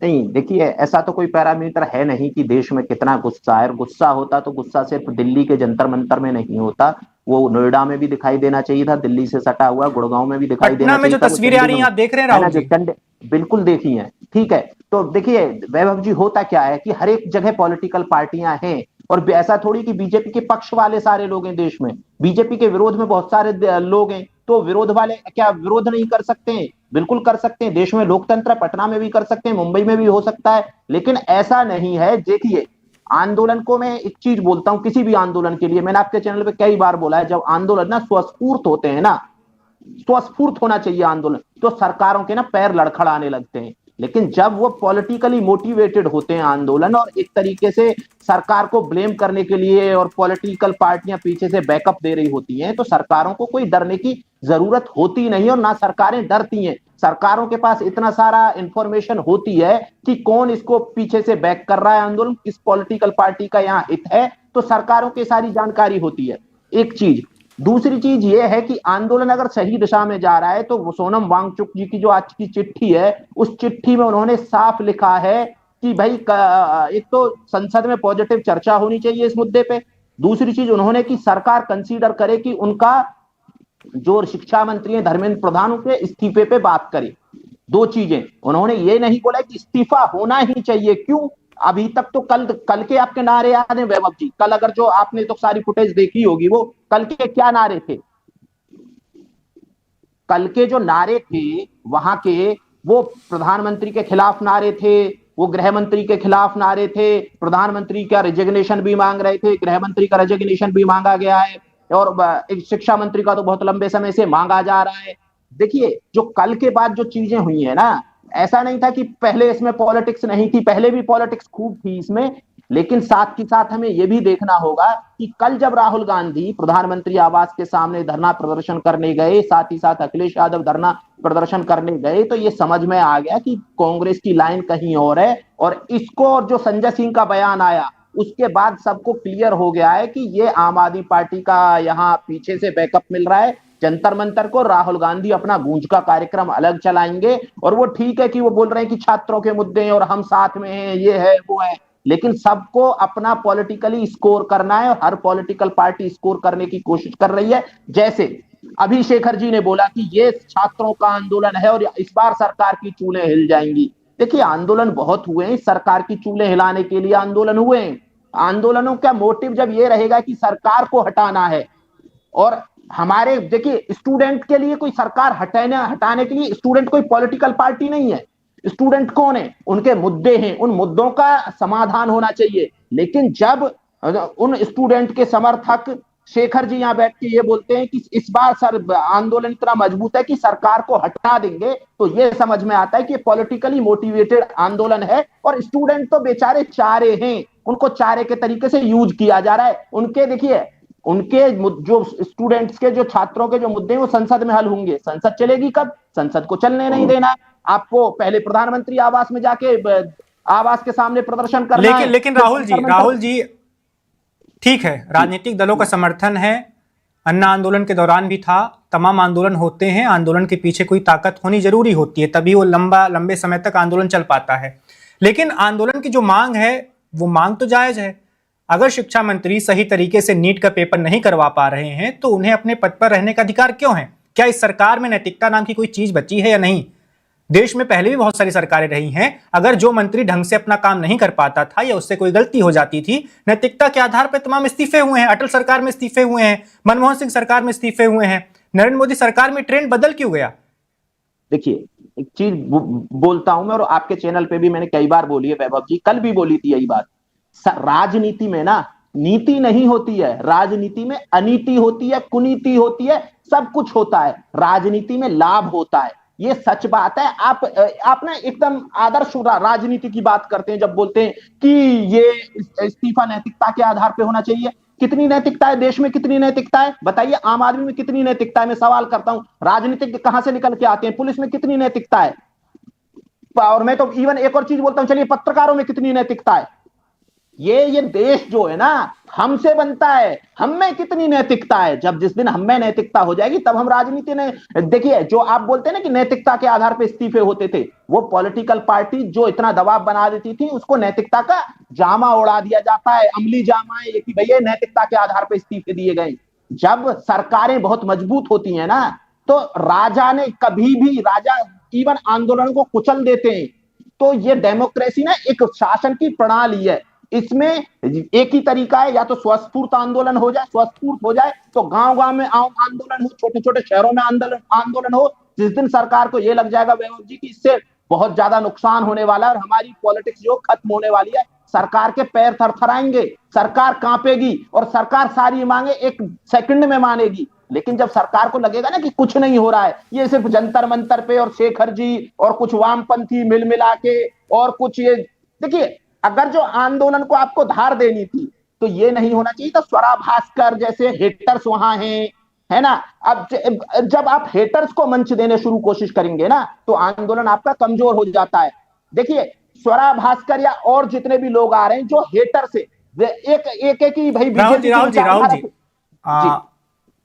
नहीं, देखिए ऐसा तो कोई पैरामीटर है नहीं कि देश में कितना गुस्सा है। गुस्सा होता तो गुस्सा सिर्फ दिल्ली के जंतर मंतर में नहीं होता, वो नोएडा में भी दिखाई देना चाहिए था, दिल्ली से सटा हुआ गुड़गांव में भी दिखाई पटना देना में चाहिए जो था, वो तस्वीरें आ रही चंडीगढ़ हैं में आप देख रहे हैं है ना, राहुल जो जी। चंड बिल्कुल देखी है। ठीक है, तो देखिए वैभव जी, होता क्या है कि हर एक जगह पॉलिटिकल पार्टियां हैं, और ऐसा थोड़ी कि बीजेपी के पक्ष वाले सारे लोग हैं देश में, बीजेपी के विरोध में बहुत सारे लोग हैं। तो विरोध वाले क्या विरोध नहीं कर सकते हैं? बिल्कुल कर सकते हैं, देश में लोकतंत्र है, पटना में भी कर सकते हैं, मुंबई में भी हो सकता है। लेकिन ऐसा नहीं है। देखिए, आंदोलन को मैं एक चीज बोलता हूं, किसी भी आंदोलन के लिए मैंने आपके चैनल पे कई बार बोला है, जब आंदोलन ना स्वस्फूर्त होते हैं ना, स्वस्फूर्त होना चाहिए आंदोलन, तो सरकारों के ना पैर लड़खड़ाने लगते हैं। लेकिन जब वो पॉलिटिकली मोटिवेटेड होते हैं आंदोलन, और एक तरीके से सरकार को ब्लेम करने के लिए और पॉलिटिकल पार्टियां पीछे से बैकअप दे रही होती हैं, तो सरकारों को कोई डरने की जरूरत होती नहीं, और ना सरकारें डरती हैं। सरकारों के पास इतना सारा इंफॉर्मेशन होती है कि कौन इसको पीछे से बैक कर रहा है आंदोलन, किस पॉलिटिकल पार्टी का यहाँ हित है, तो सरकारों की सारी जानकारी होती है। एक चीज। दूसरी चीज ये है कि आंदोलन अगर सही दिशा में जा रहा है, तो सोनम वांगचुक जी की जो आज की चिट्ठी है, उस चिट्ठी में उन्होंने साफ लिखा है कि भाई एक तो संसद में पॉजिटिव चर्चा होनी चाहिए इस मुद्दे पे। दूसरी चीज उन्होंने कि सरकार कंसीडर करे कि उनका जो शिक्षा मंत्री है धर्मेंद्र प्रधान, के इस्तीफे पे बात करे। दो चीजें उन्होंने, ये नहीं बोला कि इस्तीफा होना ही चाहिए। क्यों? अभी तक तो कल कल के आपके नारे याद हैं वैभव जी? कल अगर जो आपने तो सारी फुटेज देखी होगी, वो कल के क्या नारे थे? कल के जो नारे थे वहां के, वो प्रधानमंत्री के खिलाफ नारे थे, वो गृह मंत्री के खिलाफ नारे थे, प्रधानमंत्री का रिजिग्नेशन भी मांग रहे थे, गृह मंत्री का रिजिग्नेशन भी मांगा गया है, और एक शिक्षा मंत्री का तो बहुत लंबे समय से मांगा जा रहा है। देखिए, जो कल के बाद जो चीजें हुई है ना, ऐसा नहीं था कि पहले इसमें पॉलिटिक्स नहीं थी, पहले भी पॉलिटिक्स खूब थी इसमें। लेकिन साथ ही साथ हमें यह भी देखना होगा कि कल जब राहुल गांधी प्रधानमंत्री आवास के सामने धरना प्रदर्शन करने गए, साथ ही साथ अखिलेश यादव धरना प्रदर्शन करने गए, तो ये समझ में आ गया कि कांग्रेस की लाइन कहीं और है। और इसको, और जो संजय सिंह का बयान आया उसके बाद सबको क्लियर हो गया है कि ये आम आदमी पार्टी का यहाँ पीछे से बैकअप मिल रहा है। जंतर मंतर को राहुल गांधी अपना गूंज का कार्यक्रम अलग चलाएंगे, और वो ठीक है कि वो बोल रहे हैं कि छात्रों के मुद्दे हैं और हम साथ में हैं, ये है वो है, लेकिन सबको अपना पॉलिटिकली स्कोर करना है, और हर पॉलिटिकल पार्टी स्कोर करने की कोशिश कर रही है। जैसे अभी शेखर जी ने बोला कि ये छात्रों का आंदोलन है और इस बार सरकार की चूलें हिल जाएंगी। देखिए, आंदोलन बहुत हुए हैं, सरकार की चूलें हिलाने के लिए आंदोलन हुए हैं। आंदोलनों का मोटिव जब ये रहेगा कि सरकार को हटाना है, और हमारे देखिए स्टूडेंट के लिए कोई सरकार हटाने हटाने के लिए स्टूडेंट कोई पॉलिटिकल पार्टी नहीं है। स्टूडेंट कौन है? उनके मुद्दे हैं, उन मुद्दों का समाधान होना चाहिए। लेकिन जब उन स्टूडेंट के समर्थक शेखर जी यहां बैठ के ये बोलते हैं कि इस बार सर आंदोलन इतना मजबूत है कि सरकार को हटा देंगे, तो ये समझ में आता है कि पॉलिटिकली मोटिवेटेड आंदोलन है। और स्टूडेंट तो बेचारे चारे हैं, उनको चारे के तरीके से यूज किया जा रहा है। उनके देखिए, उनके जो स्टूडेंट्स के, जो छात्रों के जो मुद्दे हैं वो संसद में हल होंगे। संसद चलेगी कब? संसद को चलने नहीं देना। आपको पहले प्रधानमंत्री आवास में जाके आवास के सामने प्रदर्शन करना लेकिन है, लेकिन फिर राहुल जंतर जी, मंतर। ठीक है, जी राजनीतिक दलों का जी समर्थन है, अन्ना आंदोलन के दौरान भी था, तमाम आंदोलन होते हैं, आंदोलन के पीछे कोई ताकत होनी जरूरी होती है, तभी वो लंबे समय तक आंदोलन चल पाता है। लेकिन आंदोलन की जो मांग है, वो मांग तो जायज है। अगर शिक्षा मंत्री सही तरीके से नीट का पेपर नहीं करवा पा रहे हैं, तो उन्हें अपने पद पर रहने का अधिकार क्यों है? क्या इस सरकार में नैतिकता नाम की कोई चीज बची है या नहीं? देश में पहले भी बहुत सारी सरकारें रही हैं, अगर जो मंत्री ढंग से अपना काम नहीं कर पाता था या उससे कोई गलती हो जाती थी, नैतिकता के आधार पर तमाम इस्तीफे हुए हैं। अटल सरकार में इस्तीफे हुए हैं, मनमोहन सिंह सरकार में इस्तीफे हुए हैं, नरेंद्र मोदी सरकार में ट्रेंड बदल क्यों गया? देखिए, एक चीज बोलता हूं मैं, और आपके चैनल पे भी मैंने कई बार बोली है वैभव जी, कल भी बोली थी यही बात। राजनीति में ना नीति नहीं होती है, राजनीति में अनीति होती है, कुनीति होती है, सब कुछ होता है। राजनीति में लाभ होता है, ये सच बात है। आप ना एकदम आदर्श राजनीति की बात करते हैं जब बोलते हैं कि ये इस्तीफा नैतिकता के आधार पर होना चाहिए। कितनी नैतिकता है देश में? कितनी नैतिकता है बताइए? आम आदमी में कितनी नैतिकता है? मैं सवाल करता हूं, राजनीतिक कहां से निकल के आते हैं? पुलिस में कितनी नैतिकता है? और मैं तो इवन एक और चीज बोलता हूं, चलिए पत्रकारों में कितनी नैतिकता है? ये देश जो है ना हमसे बनता है, हम में कितनी नैतिकता है। जब जिस दिन हम में नैतिकता हो जाएगी तब हम राजनीति ने, देखिए जो आप बोलते हैं ना कि नैतिकता के आधार पर इस्तीफे होते थे, वो पॉलिटिकल पार्टी जो इतना दबाव बना देती थी उसको नैतिकता का जामा उड़ा दिया जाता है, अमली जामा है कि भैया नैतिकता के आधार पर इस्तीफे दिए गए। जब सरकारें बहुत मजबूत होती हैं ना तो राजा ने कभी भी, राजा इवन आंदोलन को कुचल देते हैं। तो ये डेमोक्रेसी ना एक शासन की प्रणाली है, इसमें एक ही तरीका है, या तो स्वस्फूर्त आंदोलन हो जाए, स्वस्फूर्त हो जाए तो गांव गांव में आंदोलन हो, छोटे छोटे शहरों में आंदोलन हो। जिस दिन सरकार को यह लग जाएगा वैभव जी की इससे बहुत ज्यादा नुकसान होने वाला है और हमारी पॉलिटिक्स जो खत्म होने वाली है, सरकार के पैर थरथराएंगे, सरकार कांपेगी और सरकार सारी मांगे एक सेकंड में मानेगी। लेकिन जब सरकार को लगेगा ना कि कुछ नहीं हो रहा है, ये सिर्फ जंतर मंतर पे और शेखर जी और कुछ वामपंथी मिल मिला के और कुछ ये, देखिए अगर जो आंदोलन को आपको धार देनी थी तो ये नहीं होना चाहिए। तो स्वरा भास्कर जैसे हेटर्स वहां हैं, है ना। अब जब आप हेटर्स को मंच देने शुरू कोशिश करेंगे ना तो आंदोलन आपका कमजोर हो जाता है। देखिए स्वरा भास्कर या और जितने भी लोग आ रहे हैं जो हेटर से एक ही भाई राहुल जी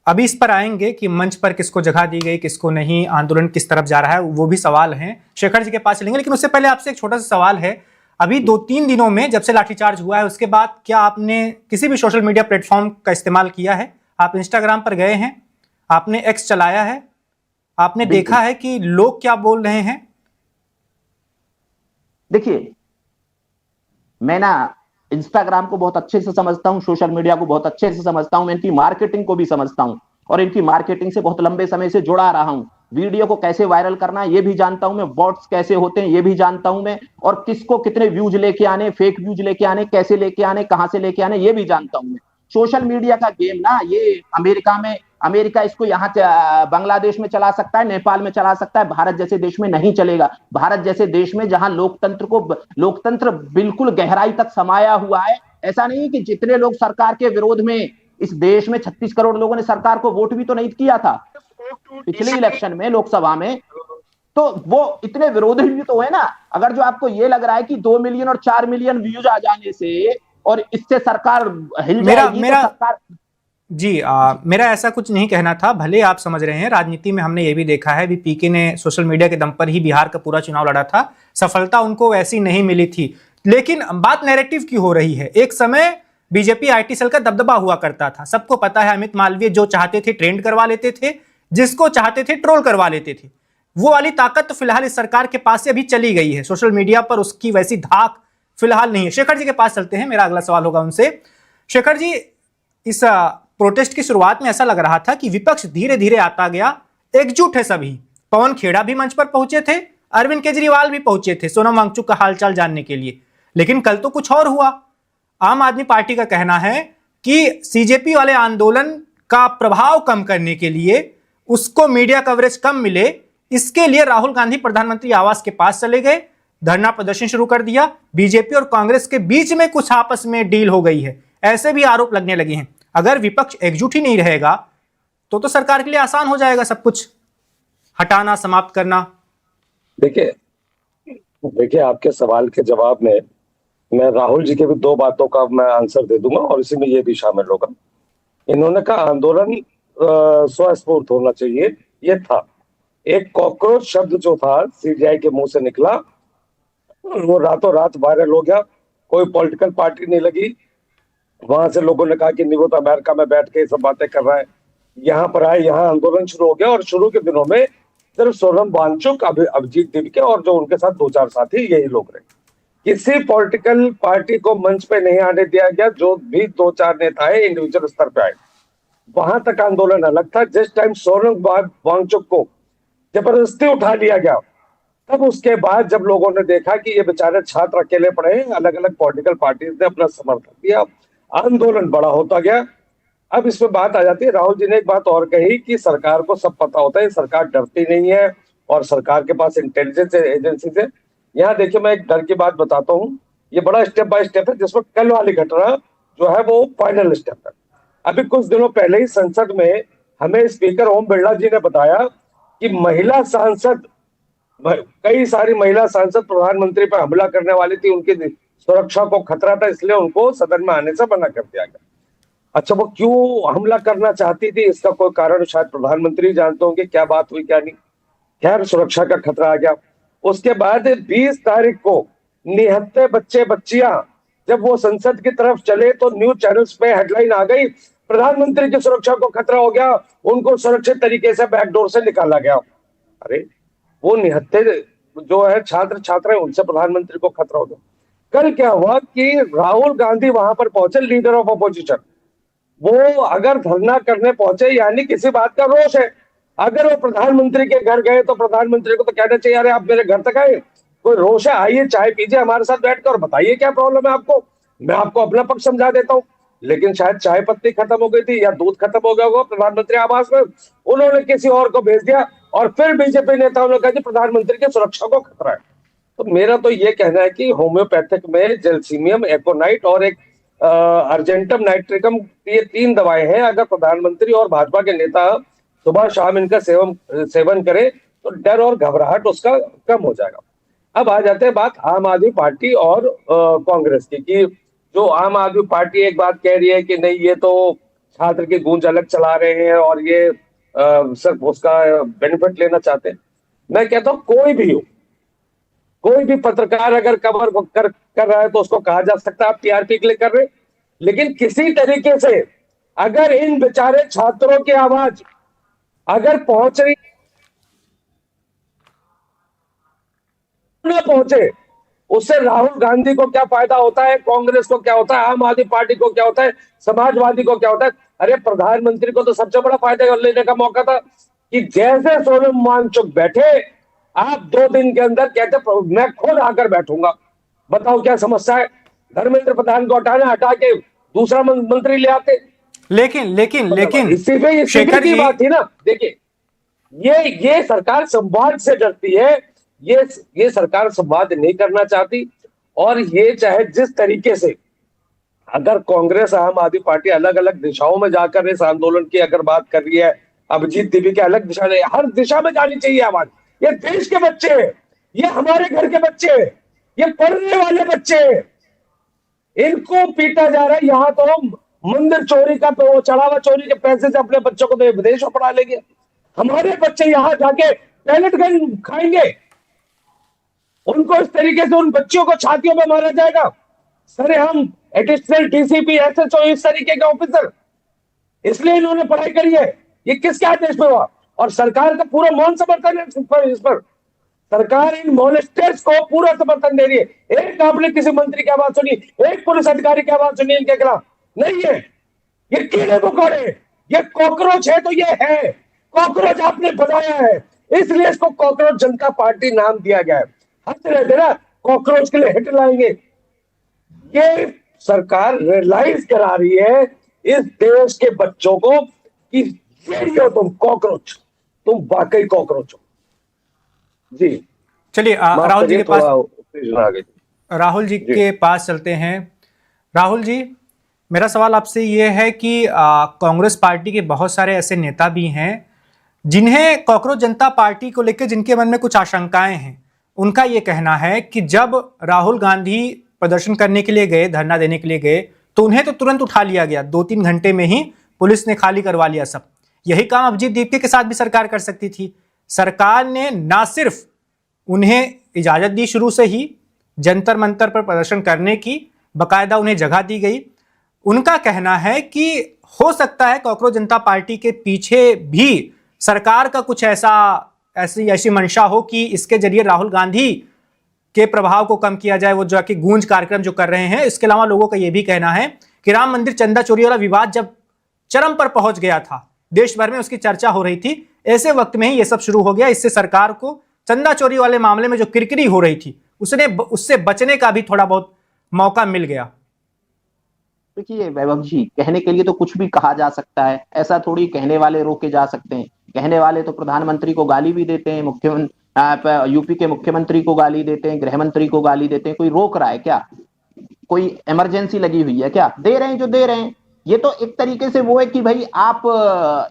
अभी इस पर आएंगे कि मंच पर किसको जगह दी गई, किसको नहीं, आंदोलन किस तरफ जा रहा है, वो भी सवाल हैं, शेखर जी के पास चलेंगे। लेकिन उससे पहले आपसे एक छोटा सा सवाल है, अभी 2-3 दिनों में जब से लाठीचार्ज हुआ है उसके बाद क्या आपने किसी भी सोशल मीडिया प्लेटफॉर्म का इस्तेमाल किया है? आप इंस्टाग्राम पर गए हैं, आपने एक्स चलाया है, आपने देखा है कि लोग क्या बोल रहे हैं? देखिए मैं ना इंस्टाग्राम को बहुत अच्छे से समझता हूं, सोशल मीडिया को बहुत अच्छे से समझता हूं, मैं इनकी मार्केटिंग को भी समझता हूं और इनकी मार्केटिंग से बहुत लंबे समय से जुड़ा रहा हूं। वीडियो को कैसे वायरल करना है ये भी जानता हूं मैं, बॉट्स कैसे होते हैं ये भी जानता हूं मैं, और किसको कितने व्यूज लेके आने, फेक व्यूज लेके आने, कैसे लेके आने, कहां से लेके आने ये भी जानता हूं मैं। सोशल मीडिया का गेम ना ये अमेरिका इसको यहाँ बांग्लादेश में चला सकता है, नेपाल में चला सकता है, भारत जैसे देश में नहीं चलेगा। भारत जैसे देश में जहां लोकतंत्र बिल्कुल गहराई तक समाया हुआ है, ऐसा नहीं कि जितने लोग सरकार के विरोध में, इस देश में 36 करोड़ लोगों ने सरकार को वोट भी तो नहीं किया था पिछले इलेक्शन में लोकसभा में, तो वो इतने विरोधी भी तो है ना। अगर जो आपको ये लग रहा है कि 2 मिलियन और 4 मिलियन व्यूज आ जाने से और इससे सरकार हिल जाएगी, तो सरकार मेरा ऐसा कुछ नहीं कहना था, भले आप समझ रहे हैं, राजनीति में हमने ये भी देखा है, भी पीके ने सोशल मीडिया के दम पर ही बिहार का पूरा चुनाव लड़ा था, सफलता उनको ऐसी नहीं मिली थी। लेकिन बात नैरेटिव की हो रही है। एक समय बीजेपी आईटी सेल का दबदबा हुआ करता था, सबको पता है, अमित मालवीय जो चाहते थे ट्रेंड करवा लेते थे, जिसको चाहते थे ट्रोल करवा लेते थे। वो वाली ताकत तो फिलहाल इस सरकार के पास से अभी चली गई है, सोशल मीडिया पर उसकी वैसी धाक फिलहाल नहीं है। शेखर जी के पास चलते हैं, मेरा अगला सवाल होगा उनसे। शेखर जी, इस प्रोटेस्ट की शुरुआत में ऐसा लग रहा था कि विपक्ष धीरे धीरे आता गया, एकजुट है सभी। पवन खेड़ा भी मंच पर पहुंचे थे, अरविंद केजरीवाल भी पहुंचे थे सोनम वांगचुक का हालचाल जानने के लिए। लेकिन कल तो कुछ और हुआ। आम आदमी पार्टी का कहना है कि सीजेपी वाले आंदोलन का प्रभाव कम करने के लिए, उसको मीडिया कवरेज कम मिले, इसके लिए राहुल गांधी प्रधानमंत्री आवास के पास चले गए, धरना प्रदर्शन शुरू कर दिया। बीजेपी और कांग्रेस के बीच में कुछ आपस में डील हो गई है, ऐसे भी आरोप लगने लगे हैं। अगर विपक्ष एकजुट ही नहीं रहेगा तो सरकार के लिए आसान हो जाएगा सब कुछ हटाना, समाप्त करना। देखिए आपके सवाल के जवाब में मैं राहुल जी के भी 2 बातों का मैं आंसर दे दूंगा और इसी में ये भी शामिल होगा। इन्होंने कहा आंदोलन स्वस्फूर्त होना चाहिए, ये था एक कॉकरोच शब्द जो था सीजेआई के मुंह से निकला, वो रातों रात वायरल हो गया। कोई पॉलिटिकल पार्टी नहीं लगी, वहां से लोगों ने कहा कि नहीं वो तो अमेरिका में बैठ के सब बातें कर रहा है, यहाँ पर आए, यहाँ आंदोलन शुरू हो गया। और शुरू के दिनों में सिर्फ सोनम वांगचुक, अभिजीत दिपके और जो उनके साथ 2-4 साथी, यही लोग रहे। किसी पॉलिटिकल पार्टी को मंच पे नहीं आने दिया गया। जो भी 2-4 नेता है इंडिविजुअल स्तर पे आए, वहां तक आंदोलन अलग था। जिस टाइम सोनम वांगचुक को जबरदस्ती उठा लिया गया, तब उसके बाद जब लोगों ने देखा कि ये बेचारे छात्र अकेले पड़े हैं, अलग अलग पॉलिटिकल पार्टीज ने अपना समर्थन दिया, आंदोलन बड़ा होता गया। अब इसमें बात आ जाती है, राहुल जी ने एक बात और कही कि सरकार को सब पता होता है, सरकार डरती नहीं है और सरकार के पास इंटेलिजेंस एजेंसी है। यहाँ देखिए मैं एक डर की बात बताता हूँ, ये बड़ा स्टेप बाय स्टेप है, जिसमें कल वाली घटना जो है वो फाइनल स्टेप है। अभी कुछ दिनों पहले ही संसद में हमें स्पीकर ओम बिरला जी ने बताया कि महिला सांसद, कई सारी महिला सांसद प्रधानमंत्री पर हमला करने वाली थी, उनकी सुरक्षा को खतरा था, इसलिए उनको सदन में आने से मना कर दिया गया। अच्छा, वो क्यों हमला करना चाहती थी, इसका कोई कारण शायद प्रधानमंत्री जानते होंगे, क्या बात हुई क्या नहीं। खैर, सुरक्षा का खतरा आ गया। उसके बाद 20 तारीख को निहत्थे बच्चे बच्चियां जब वो संसद की तरफ चले तो न्यूज चैनल्स पे हेडलाइन आ गई, प्रधानमंत्री की सुरक्षा को खतरा हो गया, उनको सुरक्षित तरीके से बैकडोर से निकाला गया। अरे, वो निहत्थे जो है छात्र छात्राएं, उनसे प्रधानमंत्री को खतरा हो गया। कल क्या हुआ कि राहुल गांधी वहां पर पहुंचे, लीडर ऑफ अपोजिशन। वो अगर धरना करने पहुंचे यानी किसी बात का रोष है। अगर वो प्रधानमंत्री के घर गए तो प्रधानमंत्री को तो कहना चाहिए, अरे आप मेरे घर तक आए, कोई रोष है, आइए चाय पीजिए हमारे साथ बैठकर और बताइए क्या प्रॉब्लम है आपको, मैं आपको अपना पक्ष समझा देता हूँ। लेकिन शायद चाय पत्ती खत्म हो गई थी या दूध खत्म हो गया होगा प्रधानमंत्री आवास में, उन्होंने किसी और को भेज दिया और फिर बीजेपी नेताओं ने कहा कि प्रधानमंत्री की सुरक्षा को खतरा है। तो मेरा तो ये कहना है कि होम्योपैथिक में जेल्सीमियम, एकोनाइट और एक अर्जेंटम नाइट्रिकम, ये 3 दवाएं हैं। अगर प्रधानमंत्री और भाजपा के नेता सुबह शाम इनका सेवन करें तो डर और घबराहट उसका कम हो जाएगा। अब आ जाते हैं बात आम आदमी पार्टी और कांग्रेस की, कि जो आम आदमी पार्टी एक बात कह रही है कि नहीं, ये तो छात्र की गूंज अलग चला रहे हैं और ये सिर्फ उसका बेनिफिट लेना चाहते हैं। मैं कहता हूं कोई भी हो, कोई भी पत्रकार अगर कवर कर रहा है तो उसको कहा जा सकता है आप टीआरपी के लिए कर रहे, लेकिन किसी तरीके से अगर इन बेचारे छात्रों की आवाज अगर पहुंच रही ना पहुंचे, उससे राहुल गांधी को क्या फायदा होता है, कांग्रेस को क्या होता है, आम आदमी पार्टी को क्या होता है, समाजवादी को क्या होता है। अरे, प्रधानमंत्री को तो सबसे बड़ा फायदा लेने का मौका था कि जैसे सोनम वांगचुक बैठे, आप 2 दिन के अंदर कहते मैं खुद आकर बैठूंगा, बताओ क्या समस्या है। धर्मेंद्र प्रधान को हटा के दूसरा मंत्री ले आते। लेकिन इसी शेखर की जी, बात थी ना। देखिए, ये सरकार संवाद से डरती है, ये सरकार संवाद नहीं करना चाहती। और ये चाहे जिस तरीके से अगर कांग्रेस आम आदमी पार्टी अलग अलग दिशाओं में जाकर इस आंदोलन की अगर बात कर रही है, अभिजीत दिव्य के अलग दिशा में, हर दिशा में जानी चाहिए आवाज। ये देश के बच्चे हैं, ये हमारे घर के बच्चे हैं, ये पढ़ने वाले बच्चे हैं, इनको पीटा जा रहा है। यहां तो मंदिर चोरी का चढ़ावा चोरी के पैसे से अपने बच्चों को तो विदेश में पढ़ा लेंगे, हमारे बच्चे यहां जाके पैलेट गन खाएंगे, उनको इस तरीके से उन बच्चों को छातियों में मारा जाएगा। सर, हम एडिशनल डीसीपी एसएचओ इस तरीके के ऑफिसर, इसलिए इन्होंने पढ़ाई करी है। ये किसके आदेश पे हुआ? और सरकार का पूरा मौन समर्थन है इस पर। सरकार इन मॉलेस्टर्स को पूरा समर्थन दे रही है। एक आपने किसी मंत्री की आवाज सुनी, एक पुलिस अधिकारी की आवाज सुनी इनके खिलाफ? नहीं है। ये कीड़े मकोड़े, ये कॉकरोच है तो ये है, कॉकरोच आपने बनाया है, इसलिए इसको कॉकरोच जनता पार्टी नाम दिया गया है। हंस रहे थे ना, कॉकरोच के लिए हिट लाएंगे। ये सरकार रियलाइज करा रही है इस देश के बच्चों को कि ये हो तुम कॉकरोच, तुम वाकई कॉकरोच हो। जी चलिए राहुल जी के पास चलते हैं। राहुल जी, मेरा सवाल आपसे ये है कि कांग्रेस पार्टी के बहुत सारे ऐसे नेता भी हैं जिन्हें कॉकरोच जनता पार्टी को लेकर जिनके मन में कुछ आशंकाएं हैं। उनका ये कहना है कि जब राहुल गांधी प्रदर्शन करने के लिए गए, धरना देने के लिए गए, तो उन्हें तो तुरंत उठा लिया गया, 2-3 घंटे में ही पुलिस ने खाली करवा लिया सब। यही काम अभिजीत दीप्ति के साथ भी सरकार कर सकती थी। सरकार ने ना सिर्फ उन्हें इजाजत दी शुरू से ही जंतर मंतर पर प्रदर्शन करने की, बकायदा उन्हें जगह दी गई। उनका कहना है कि हो सकता है कॉकरोच जनता पार्टी के पीछे भी सरकार का कुछ ऐसी मंशा हो कि इसके जरिए राहुल गांधी के प्रभाव को कम किया जाए, वो जो कि गूंज कार्यक्रम जो कर रहे हैं। इसके अलावा लोगों का यह भी कहना है कि राम मंदिर चंदा चोरी वाला विवाद जब चरम पर पहुंच गया था, देश भर में उसकी चर्चा हो रही थी, ऐसे वक्त में ही यह सब शुरू हो गया। इससे सरकार को चंदा चोरी वाले मामले में जो किरकिरी हो रही थी उससे बचने का भी थोड़ा बहुत मौका मिल गया। देखिए वैभव जी, कहने के लिए तो कुछ भी कहा जा सकता है, ऐसा थोड़ी कहने वाले रोके जा सकते हैं। कहने वाले तो प्रधानमंत्री को गाली भी देते हैं, यूपी के मुख्यमंत्री को गाली देते हैं, गृह मंत्री को गाली देते हैं। कोई रोक रहा है क्या? कोई इमरजेंसी लगी हुई है क्या? दे रहे हैं जो दे रहे हैं। ये तो एक तरीके से वो है कि भाई आप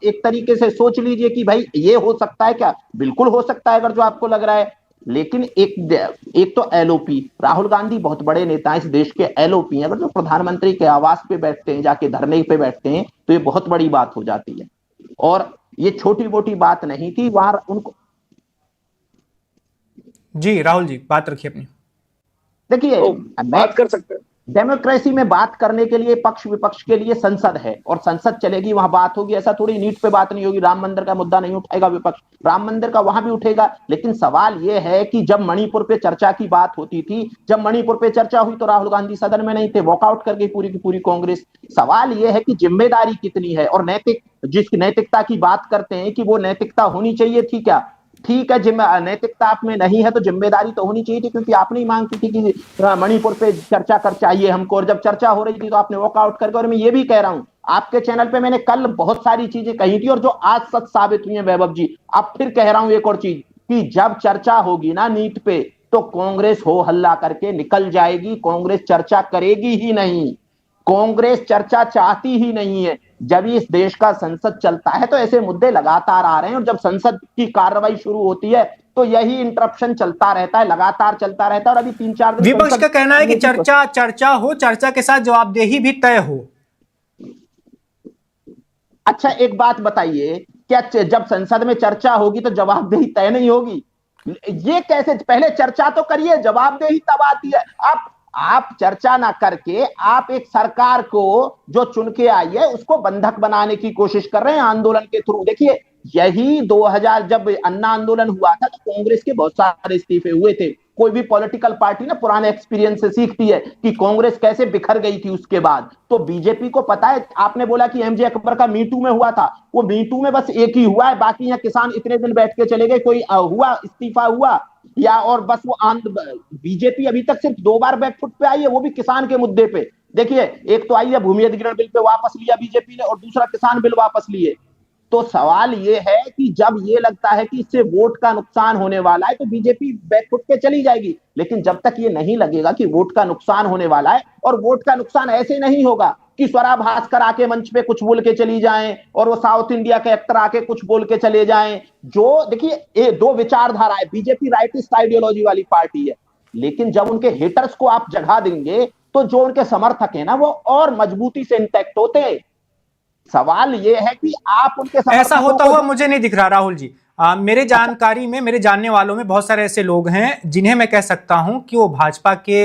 एक तरीके से सोच लीजिए कि भाई ये हो सकता है क्या? बिल्कुल हो सकता है। अगर जो आपको लग रहा है लेकिन एक तो एलओपी, राहुल गांधी बहुत बड़े नेता हैं, इस देश के एलओपी हैं, अगर जो प्रधानमंत्री के आवास पे बैठते हैं, जाके धरने पे बैठते हैं, तो ये बहुत बड़ी बात हो जाती है। और ये छोटी मोटी बात नहीं थी वहां उनको। जी राहुल जी, बात रखिए अपनी। देखिए, तो बात कर सकते हैं। डेमोक्रेसी में बात करने के लिए पक्ष विपक्ष के लिए संसद है, और संसद चलेगी, वहां बात होगी। ऐसा थोड़ी नीट पे बात नहीं होगी, राम मंदिर का मुद्दा नहीं उठाएगा विपक्ष, राम मंदिर का वहां भी उठेगा। लेकिन सवाल यह है कि जब मणिपुर पे चर्चा की बात होती थी, जब मणिपुर पे चर्चा हुई तो राहुल गांधी सदन में नहीं थे, वॉकआउट कर गई पूरी की पूरी कांग्रेस। सवाल यह है कि जिम्मेदारी कितनी है, और जिस नैतिकता की बात करते हैं कि वो नैतिकता होनी चाहिए थी क्या? ठीक है, नैतिकता आप में नहीं है तो जिम्मेदारी तो होनी चाहिए थी, क्योंकि आपने ही मांग की थी कि मणिपुर पे चर्चा कर चाहिए हमको, और जब चर्चा हो रही थी तो आपने वॉकआउट करके। और मैं ये भी कह रहा हूं, आपके चैनल पे मैंने कल बहुत सारी चीजें कही थी और जो आज सच साबित हुई है वैभव जी। अब फिर कह रहा हूं एक और चीज, कि जब चर्चा होगी ना नीट पे, तो कांग्रेस हो हल्ला करके निकल जाएगी, कांग्रेस चर्चा करेगी ही नहीं। कांग्रेस चर्चा चाहती ही नहीं है। जब इस देश का संसद चलता है तो ऐसे मुद्दे लगातार आ रहे हैं, और जब संसद की कार्रवाई शुरू होती है तो यही इंटरप्शन चलता रहता है, लगातार चलता रहता है। और अभी 3-4 दिन विपक्ष का कहना है कि चर्चा चर्चा हो, चर्चा के साथ जवाबदेही भी तय हो। अच्छा, एक बात बताइए, क्या जब संसद में चर्चा होगी तो जवाबदेही तय नहीं होगी? ये कैसे? पहले चर्चा तो करिए, जवाबदेही तब आती है। आप चर्चा ना करके आप एक सरकार को जो चुन के आई है उसको बंधक बनाने की कोशिश कर रहे हैं आंदोलन के थ्रू। देखिए, यही 2000 जब अन्ना आंदोलन हुआ था तो कांग्रेस के बहुत सारे इस्तीफे हुए थे। कोई भी पॉलिटिकल पार्टी ना पुराने एक्सपीरियंस से सीखती है कि कांग्रेस कैसे बिखर गई थी उसके बाद। तो बीजेपी को पता है, आपने बोला कि एमजे अकबर का मीटू में हुआ था, वो मीटू में बस एक ही हुआ है, बाकी यहाँ किसान इतने दिन बैठ के चले गए, कोई हुआ इस्तीफा हुआ या? और बस वो बीजेपी अभी तक सिर्फ 2 बार बैकफुट पे आई है, वो भी किसान के मुद्दे पे। देखिए, एक तो आई है भूमि अधिग्रहण बिल पे वापस लिया बीजेपी ने, और दूसरा किसान बिल वापस लिए। तो सवाल ये है कि जब ये लगता है कि इससे वोट का नुकसान होने वाला है तो बीजेपी बैकफुट पे चली जाएगी। लेकिन जब तक ये नहीं लगेगा कि वोट का नुकसान होने वाला है, और वोट का नुकसान ऐसे नहीं होगा कि स्वरा भास्कर आके मंच पे कुछ बोल के चली जाएं, और वो साउथ इंडिया के एक्टर आके कुछ बोल के चले जाएं। जो देखिए, ये 2 विचारधारा है, बीजेपी राइटिस्ट आइडियोलॉजी वाली पार्टी है, लेकिन जब उनके हेटर्स को आप जगह देंगे तो जो उनके समर्थक है ना, वो और मजबूती से इंटैक्ट होते हैं। सवाल यह है कि आप उनके ऐसा होता हुआ मुझे नहीं दिख रहा राहुल जी। मेरे जानकारी में, मेरे जानने वालों में बहुत सारे ऐसे लोग हैं जिन्हें मैं कह सकता हूं कि वो भाजपा के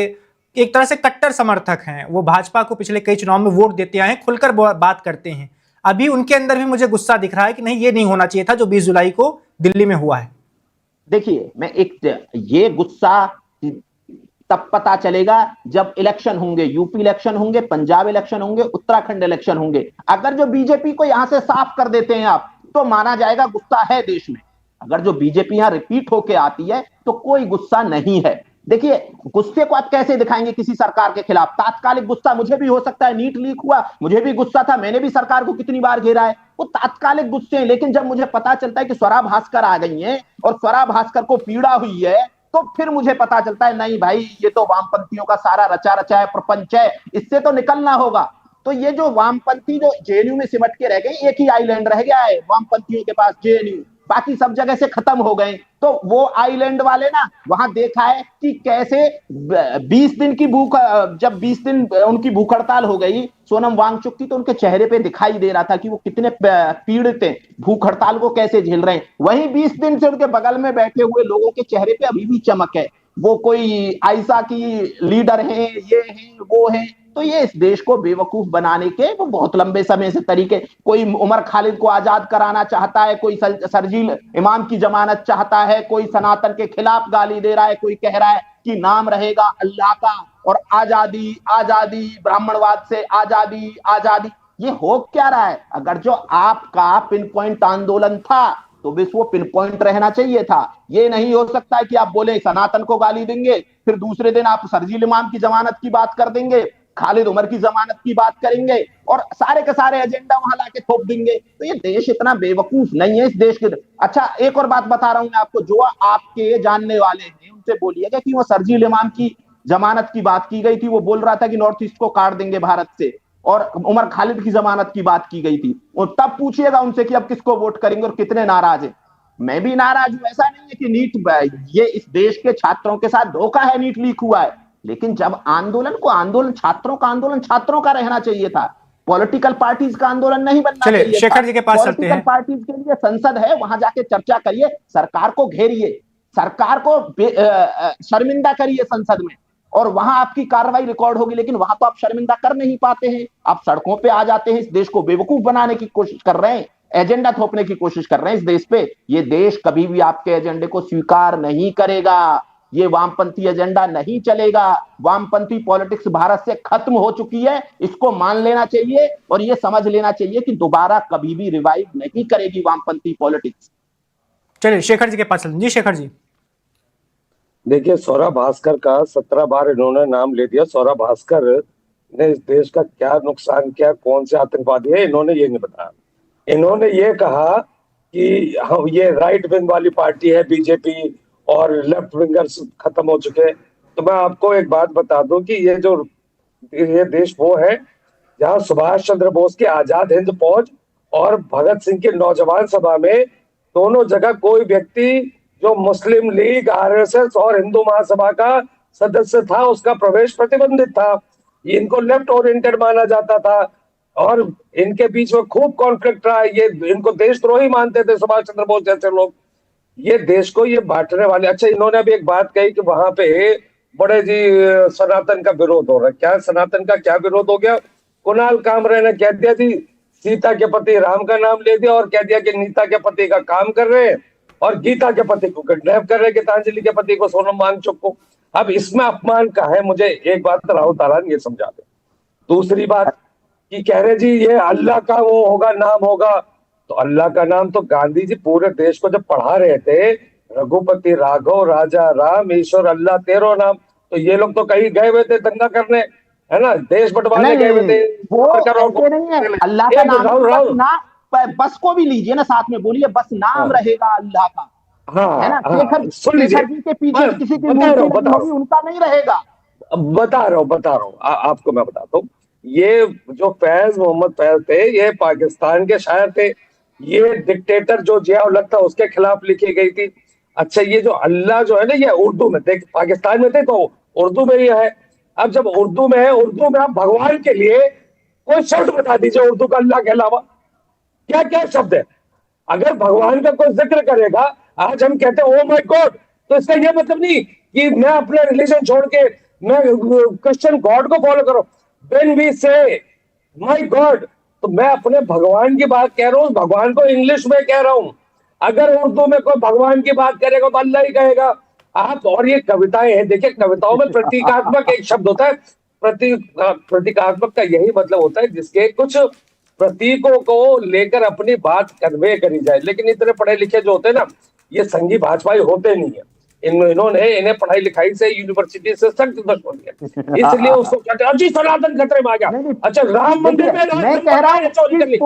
एक तरह से कट्टर समर्थक हैं। वो भाजपा को पिछले कई चुनाव में वोट देते आए हैं, खुलकर बात करते हैं। अभी उनके अंदर भी मुझे गुस्सा दिख रहा है कि नहीं, ये नहीं होना चाहिए था जो 20 जुलाई को दिल्ली में हुआ है। देखिए, ये गुस्सा तब पता चलेगा जब इलेक्शन होंगे, यूपी इलेक्शन होंगे, पंजाब इलेक्शन होंगे, उत्तराखंड इलेक्शन होंगे। अगर जो बीजेपी को यहां से साफ कर देते हैं आप, तो माना जाएगा गुस्सा है देश में। अगर जो बीजेपी यहां रिपीट होके आती है तो कोई गुस्सा नहीं है। देखिए, गुस्से को आप कैसे दिखाएंगे किसी सरकार के खिलाफ? तात्कालिक गुस्सा मुझे भी हो सकता है, नीट लीक हुआ, मुझे भी गुस्सा था, मैंने भी सरकार को कितनी बार घेरा है, वो तात्कालिक गुस्से हैं। लेकिन जब मुझे पता चलता है कि स्वरा भास्कर आ गई हैं और स्वरा भास्कर को पीड़ा हुई है, तो फिर मुझे पता चलता है नहीं भाई, ये तो वामपंथियों का सारा रचा रचा है प्रपंच है, इससे तो निकलना होगा। तो ये जो वामपंथी जो जेएनयू में सिमट के रह गए, एक ही आइलैंड रह गया है वामपंथियों के पास, जेएनयू, बाकी सब जगह से खत्म हो गए। तो वो आइलैंड वाले ना, वहां देखा है कि कैसे 20 दिन की भूख, जब 20 दिन उनकी भूख हड़ताल हो गई, सोनम वांगचुक की, तो उनके चेहरे पे दिखाई दे रहा था कि वो कितने पीड़ित हैं, भूख हड़ताल को कैसे झेल रहे हैं। वहीं 20 दिन से उनके बगल में बैठे हुए लोगों के चेहरे पे अभी भी चमक है, वो कोई आयशा की लीडर है, ये है वो है। तो ये इस देश को बेवकूफ बनाने के वो बहुत लंबे समय से तरीके, कोई उमर खालिद को आजाद कराना चाहता है, कोई सरजील इमाम की जमानत चाहता है, कोई सनातन के खिलाफ गाली दे रहा है, कोई कह रहा है कि नाम रहेगा अल्लाह का और आजादी आजादी, ब्राह्मणवाद से आजादी आजादी। ये हो क्या रहा है? अगर जो आपका पिन पॉइंट आंदोलन था तो बस वो पिन पॉइंट रहना चाहिए था। ये नहीं हो सकता है कि आप बोले सनातन को गाली देंगे, फिर दूसरे दिन आप सरजील इमाम की जमानत की बात कर देंगे, खालिद उमर की जमानत की बात करेंगे, और सारे के सारे एजेंडा वहां लाके थोप देंगे। तो ये देश इतना बेवकूफ नहीं है इस देश के। अच्छा, एक और बात बता रहा हूं मैं आपको, जो आपके जानने वाले हैं उनसे बोलिएगा कि वो सरजील इमाम की जमानत की बात की गई थी, वो बोल रहा था कि नॉर्थ ईस्ट को काट देंगे भारत से, और उमर खालिद की जमानत की बात की गई थी। और तब पूछिएगा उनसे कि अब किसको वोट करेंगे और कितने नाराज हैं। मैं भी नाराज हूं, ऐसा नहीं है कि नीट ये इस देश के छात्रों के साथ धोखा है, नीट लीक हुआ है, लेकिन जब आंदोलन छात्रों का रहना चाहिए था, पॉलिटिकल पार्टीज का आंदोलन नहीं बनना चलिए चाहिए था। शेखर जी के पास चलते पॉलिटिकल हैं। पार्टीज के लिए संसद है, वहां जाके चर्चा करिए, सरकार को घेरिए, सरकार को शर्मिंदा करिए संसद में, और वहां आपकी कार्रवाई रिकॉर्ड होगी। लेकिन वहां तो आप शर्मिंदा कर नहीं पाते हैं, आप सड़कों पे आ जाते हैं, इस देश को बेवकूफ बनाने की कोशिश कर रहे हैं, एजेंडा थोपने की कोशिश कर रहे हैं इस देश पे। ये देश कभी भी आपके एजेंडे को स्वीकार नहीं करेगा, ये वामपंथी एजेंडा नहीं चलेगा। वामपंथी पॉलिटिक्स भारत से खत्म हो चुकी है, इसको मान लेना चाहिए और ये समझ लेना चाहिए कि दोबारा कभी भी रिवाइव नहीं करेगी वामपंथी पॉलिटिक्स। चलिए शेखर जी के पास चलते हैं। जी शेखर जी। देखिए, सौरभ भास्कर का 17 बार इन्होंने नाम ले दिया। सौरभ भास्कर ने इस देश का क्या नुकसान किया, कौन से आतंकवादी है, इन्होंने ये नहीं बताया। इन्होंने ये कहा कि हम ये राइट विंग वाली पार्टी है बीजेपी और लेफ्ट विंगर्स खत्म हो चुके हैं। तो मैं आपको एक बात बता दूं कि ये देश वो है जहां सुभाष चंद्र बोस की आजाद हिंद फौज और भगत सिंह की नौजवान सभा में दोनों जगह कोई व्यक्ति जो मुस्लिम लीग, आरएसएस और हिंदू महासभा का सदस्य था, उसका प्रवेश प्रतिबंधित था। इनको लेफ्ट ओरिएंटेड माना जाता था और इनके बीच में खूब कॉन्फ्लिक्ट रहा। ये इनको देशद्रोही मानते थे सुभाष चंद्र बोस जैसे लोग। ये देश को ये बांटने वाले। अच्छा, इन्होंने अभी एक बात कही कि वहां पे बड़े जी सनातन का विरोध हो रहा है। क्या सनातन का क्या विरोध हो गया? कुणाल कामरे ने कह दिया जी सीता के पति राम का नाम ले दिया और कह दिया कि नीता के पति का काम कर रहे हैं और गीता के पति को किडनैप कर रहे हैं, गीतांजलि के पति को, सोनम वांगचुक को। अब इसमें अपमान का है? मुझे एक बात राहुल तालान ये समझा दे। दूसरी बात कि कह रहे जी ये अल्लाह का वो होगा, नाम होगा। तो अल्लाह का नाम तो गांधी जी पूरे देश को जब पढ़ा रहे थे, रघुपति राघव राजा राम ईश्वर अल्लाह तेरो नाम, तो ये लोग तो कहीं गए हुए थे दंगा करने, है ना, देश बंटवाने गए हुए थे। वो ऐसे नहीं है, अल्लाह का नाम बस को भी लीजिए ना, साथ में बोलिए बस नाम रहेगा अल्लाह का, है ना। सुन लीजिए, शेखर जी के पीछे किसी की मूर्ति नहीं होगी, उनका नहीं रहेगा। बता रहा हूँ आपको, मैं बताता हूँ। ये जो फैज मोहम्मद फैज थे, ये पाकिस्तान के शायर थे। ये डिक्टेटर जो जियाउल हक था उसके खिलाफ लिखी गई थी। अच्छा, ये जो अल्लाह जो है ना, ये उर्दू में, देख पाकिस्तान में थे तो उर्दू में ही है। अब जब उर्दू में है, उर्दू में आप भगवान के लिए कोई शब्द बता दीजिए उर्दू का अल्लाह के अलावा, क्या क्या शब्द है? अगर भगवान का कोई जिक्र करेगा, आज हम कहते हैं ओ माय गॉड, तो इसका यह मतलब नहीं कि मैं अपने रिलीजन छोड़ के मैं क्रिश्चियन गॉड को फॉलो करूं। व्हेन वी से माय गॉड, तो मैं अपने भगवान की बात कह रहा हूं, भगवान को इंग्लिश में कह रहा हूं। अगर उर्दू में कोई भगवान की बात करेगा तो अल्लाह ही कहेगा। आप, और ये कविताएं हैं, देखिए कविताओं में प्रतीकात्मक एक शब्द होता है। प्रतीकात्मक का यही मतलब होता है जिसके कुछ प्रतीकों को लेकर अपनी बात कन्वे करी जाए। लेकिन इतने पढ़े लिखे जो होते हैं ना, ये संघी भाजपाई होते नहीं है। इन्हें पढ़ाई लिखाई से, यूनिवर्सिटी से सख्त दुश्मनी है, इसलिए उसको कहते हैं अजी सनातन खतरे में आ गया। अच्छा, राम मंदिर में मैं कह रहा हूं सुनिए,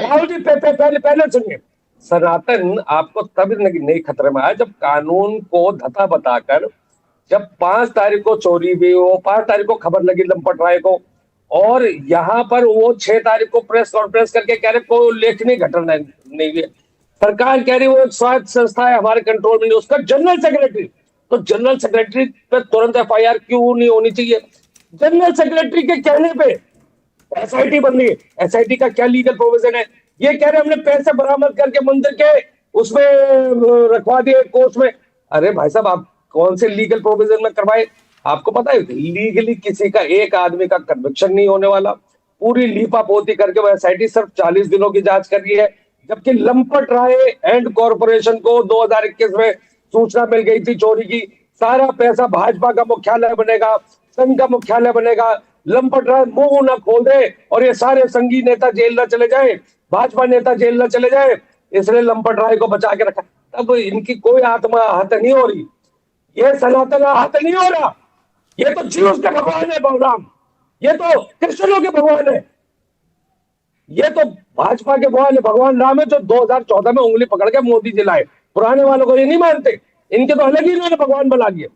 राहुल जी पहले सुनिए। सनातन आपको तब नहीं खतरे में आया जब कानून को धता बताकर, जब 5 तारीख को चोरी हुई, वो 5 तारीख को खबर लगी लंपट राय को, और यहाँ पर वो 6 तारीख को प्रेस कॉन्फ्रेंस करके कह रहे कोई उल्लेखनीय घटना नहीं हुई। सरकार कह रही वो एक स्वायत्त संस्था है, हमारे कंट्रोल में नहीं। उसका जनरल सेक्रेटरी, तो जनरल सेक्रेटरी पे तुरंत एफआईआर क्यों नहीं होनी चाहिए? जनरल सेक्रेटरी के कहने पे एसआईटी बन रही है। एसआईटी का क्या लीगल प्रोविजन है? ये कह रहे हमने पैसे बरामद करके मंदिर के उसमें रखवा दिए कोर्ट में। अरे भाई साहब, आप कौन से लीगल प्रोविजन में करवाए? आपको पता है लीगली किसी का, एक आदमी का कन्विक्शन नहीं होने वाला। पूरी लीपापोती करके वो एसआईटी सिर्फ 40 दिनों की जांच कर रही है, जबकि लंपट राय एंड कॉरपोरेशन को 2021 में सूचना मिल गई थी चोरी की। सारा पैसा भाजपा का मुख्यालय बनेगा, संघ का मुख्यालय बनेगा। लंपट राय मुंह न खोल दे और ये सारे संघी नेता जेल न चले जाए, भाजपा नेता जेल न चले जाए, इसलिए लंपट राय को बचा के रखा। तब इनकी कोई आत्मा आहत नहीं हो रही, ये सनातन आहत नहीं हो रहा। ये तो ज्यूस के भगवान है बलराम, ये तो क्रिश्चियनों के भगवान है, ये तो भाजपा के भगवान राम है जो 2014 में उंगली पकड़ के मोदी जी लाए। पुराने वालों को ये नहीं मानते, इनके तो अलग ही इन्होंने भगवान बना दिए।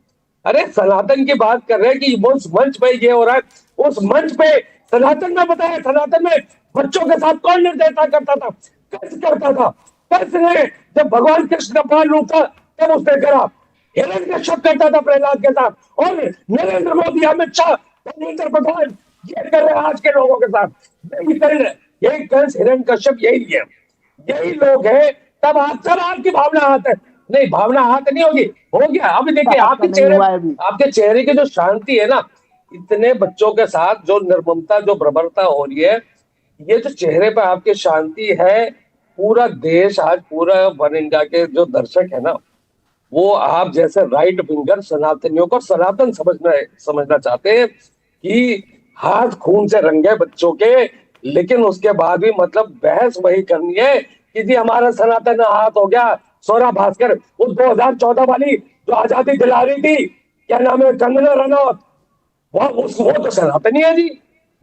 अरे सनातन की बात कर रहे हैं कि उस मंच पे ये हो रहा है, उस मंच पे सनातन में बताया, सनातन में बच्चों के साथ कौन निर्दयता करता था, कैसे करता था, कैसे जब भगवान कृष्ण का प्राण लूटा तब उसने करा, हिरण्यकश्यप करता था प्रहलाद के साथ, और नरेंद्र मोदी, अमित शाह, धर्मेंद्र प्रधान ये कर रहे हैं आज के लोगों के साथ, यही कर रहे, यही कंस हिरण्यकश्यप यही है, यही लोग हैं। तब आप सब आपकी भावना हाथ है, नहीं भावना हाथ नहीं होगी, हो गया। अभी देखिए आपके चेहरे की जो शांति है ना, इतने बच्चों के साथ जो निर्ममता, जो बर्बरता हो रही है, ये जो चेहरे पे आपकी शांति है, पूरा देश आज, पूरा वन इंडिया के जो दर्शक है ना, वो आप जैसे राइट विंगर सनातनियों को सनातन समझना चाहते हैं कि हाथ खून से रंगे बच्चों के, लेकिन उसके बाद भी मतलब बहस वही करनी है कि जी हमारा सनातन हाथ हो गया। स्वरा भास्कर उस 2014 वाली जो आजादी दिला रही थी, क्या नाम है, कंगना रनौत, वो तो सनातनी है जी,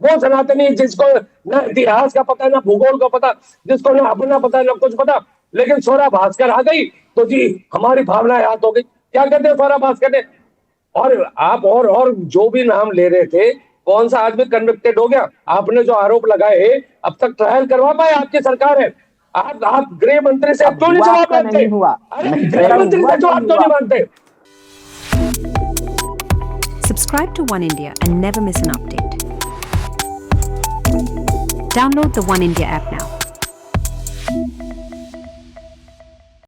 वो सनातनी जिसको ना इतिहास का पता, ना भूगोल का पता, जिसको ना अपना पता, ना कुछ पता, लेकिन स्वरा भास्कर आ गई तो जी हमारी भावनाएं हाथ हो गई। क्या कहते हैं स्वरा भास्कर ने, और आप और जो भी नाम ले रहे थे, कौन सा आदमी कन्विक्टेड हो गया? आपने जो आरोप लगाए अब तक ट्रायल करवा पाए आपकी सरकार है? आप गृह मंत्री से क्यों नहीं जवाब मांगते? अरे गृह मंत्री से जवाब क्यों नहीं मांगते? Subscribe to One India and never miss an update. Download the One India app now.